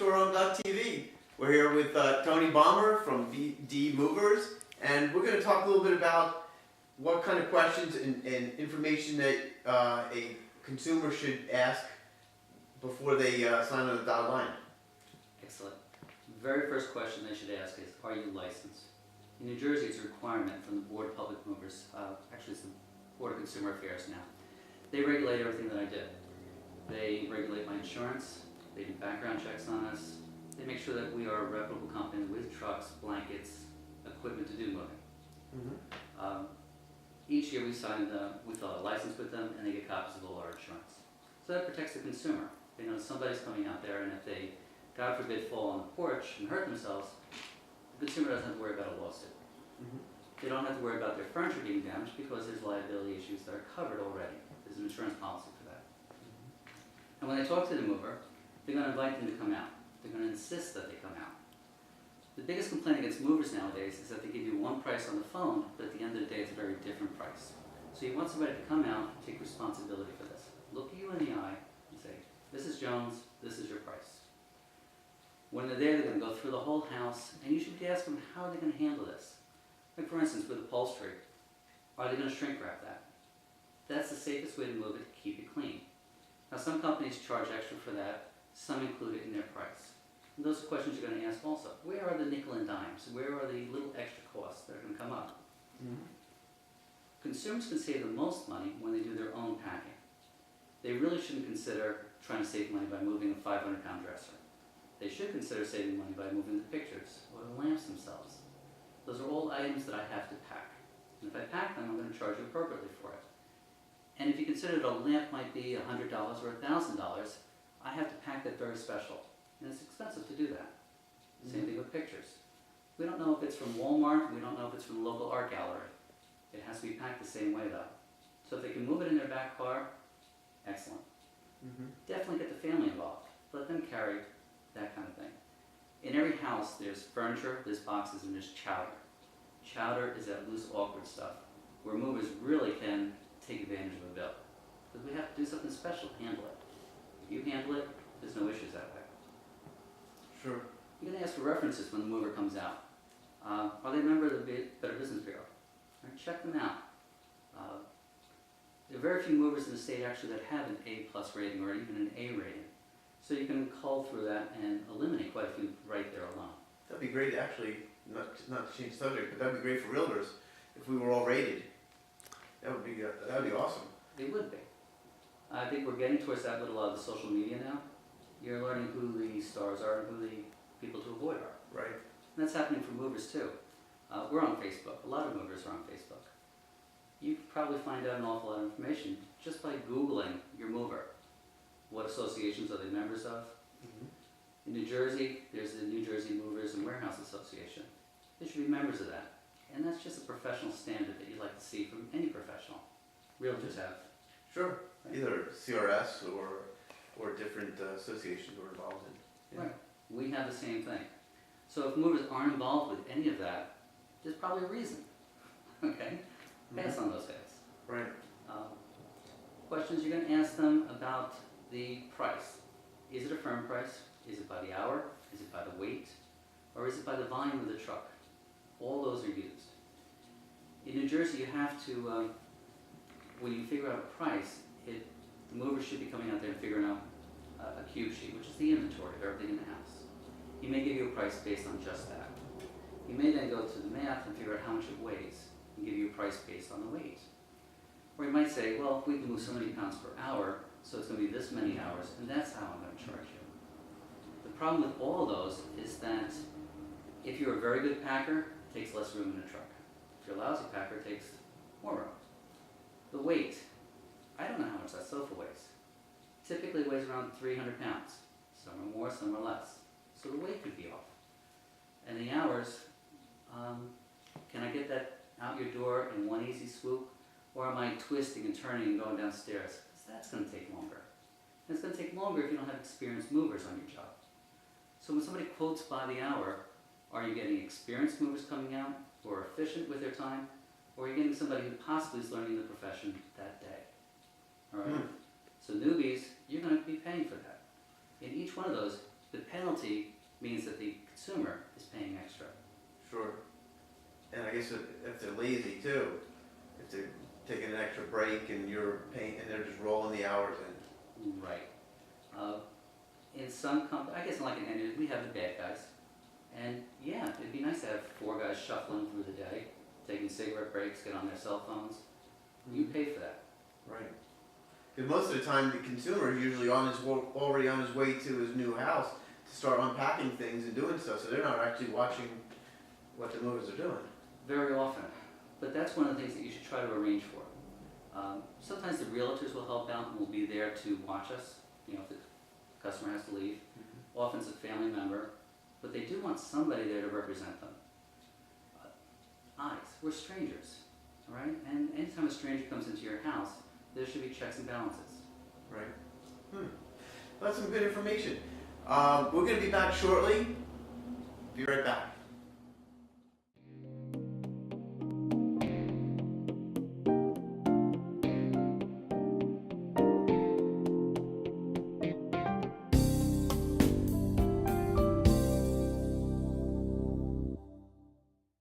TV. We're here with Tony Bomber from D Movers, and we're going to talk a little bit about what kind of questions and information that a consumer should ask before they sign on the dotted line. Excellent. The very first question they should ask is, are you licensed? In New Jersey, it's a requirement from the Board of Public Movers. Actually, it's the Board of Consumer Affairs now. They regulate everything that I do. They regulate my insurance. They do background checks on us. They make sure that we are a reputable company with trucks, blankets, equipment to do moving. Mm-hmm. Each year we fill out a license with them, and they get copies of all our insurance. So that protects the consumer. They know somebody's coming out there, and if they, God forbid, fall on the porch and hurt themselves, the consumer doesn't have to worry about a lawsuit. Mm-hmm. They don't have to worry about their furniture being damaged because there's liability issues that are covered already. There's an insurance policy for that. Mm-hmm. And when they talk to the mover, they're going to invite them to come out. They're going to insist that they come out. The biggest complaint against movers nowadays is that they give you one price on the phone, but at the end of the day it's a very different price. So you want somebody to come out and take responsibility for this. Look you in the eye and say, this is Jones, this is your price. When they're there, they're going to go through the whole house, and you should ask them how they're going to handle this. Like for instance, with upholstery, are they going to shrink wrap that? That's the safest way to move it to keep it clean. Now some companies charge extra for that, some include it in their price. And those are questions you're going to ask also. Where are the nickel and dimes? Where are the little extra costs that are going to come up? Mm-hmm. Consumers can save the most money when they do their own packing. They really shouldn't consider trying to save money by moving a 500-pound dresser. They should consider saving money by moving the pictures or the lamps themselves. Those are all items that I have to pack. And if I pack them, I'm going to charge you appropriately for it. And if you consider that a lamp might be $100 or $1,000, I have to pack that very special. And it's expensive to do that. Mm-hmm. Same thing with pictures. We don't know if it's from Walmart, we don't know if it's from a local art gallery. It has to be packed the same way though. So if they can move it in their back car, excellent. Mm-hmm. Definitely get the family involved. Let them carry that kind of thing. In every house there's furniture, there's boxes, and there's chowder. Chowder is that loose, awkward stuff where movers really can take advantage of a bill. Because we have to do something special to handle it. If you handle it, there's no issues out there. Sure. You're going to ask for references when the mover comes out. Are they a member of the Better Business Bureau? Right, check them out. There are very few movers in the state actually that have an A+ rating or even an A rating. So you can cull through that and eliminate quite a few right there alone. That'd be great, actually, not to change the subject, but that'd be great for realtors if we were all rated. That would be awesome. It would be. I think we're getting towards that with a lot of the social media now. You're learning who the stars are and who the people to avoid are. Right. And that's happening for movers too. We're on Facebook. A lot of movers are on Facebook. You could probably find out an awful lot of information just by Googling your mover. What associations are they members of? Mm-hmm. In New Jersey, there's the New Jersey Movers and Warehouse Association. They should be members of that. And that's just a professional standard that you'd like to see from any professional. Realtors have. Sure. Right? Either CRS or different associations we're involved in. Yeah. Right. We have the same thing. So if movers aren't involved with any of that, there's probably a reason. Okay? Pass on those guys. Right. Questions you're going to ask them about the price. Is it a firm price? Is it by the hour? Is it by the weight? Or is it by the volume of the truck? All those are used. In New Jersey, you have to, when you figure out a price, the mover should be coming out there and figuring out a cube sheet, which is the inventory of everything in the house. He may give you a price based on just that. He may then go to the math and figure out how much it weighs and give you a price based on the weight. Or he might say, well, we can move so many pounds per hour, so it's going to be this many hours, and that's how I'm going to charge you. The problem with all of those is that if you're a very good packer, it takes less room in a truck. If you're a lousy packer, it takes more room. The weight. I don't know how much that sofa weighs. Typically it weighs around 300 pounds. Some are more, some are less. So the weight could be off. And the hours, can I get that out your door in one easy swoop? Or am I twisting and turning and going downstairs? Because that's going to take longer. And it's going to take longer if you don't have experienced movers on your job. So when somebody quotes by the hour, are you getting experienced movers coming out who are efficient with their time? Or are you getting somebody who possibly is learning the profession that day? All right? So newbies, you're going to be paying for that. In each one of those, The penalty means that the consumer is paying extra. Sure. And I guess if they're lazy too, if they're taking an extra break and you're paying, and they're just rolling the hours in. Right. In some I guess like in any, we have the bad guys. And yeah, it'd be nice to have 4 guys shuffling through the day, taking cigarette breaks, get on their cell phones. You pay for that. Right. Because most of the time the consumer is usually already on his way to his new house to start unpacking things and doing stuff, so they're not actually watching what the movers are doing. Very often. But that's one of the things that you should try to arrange for. Sometimes the realtors will help out and will be there to watch us, if the customer has to leave. Often it's a family member, but they do want somebody there to represent them. We're strangers, all right? And anytime a stranger comes into your house, there should be checks and balances. Right. That's some good information. We're going to be back shortly. Be right back.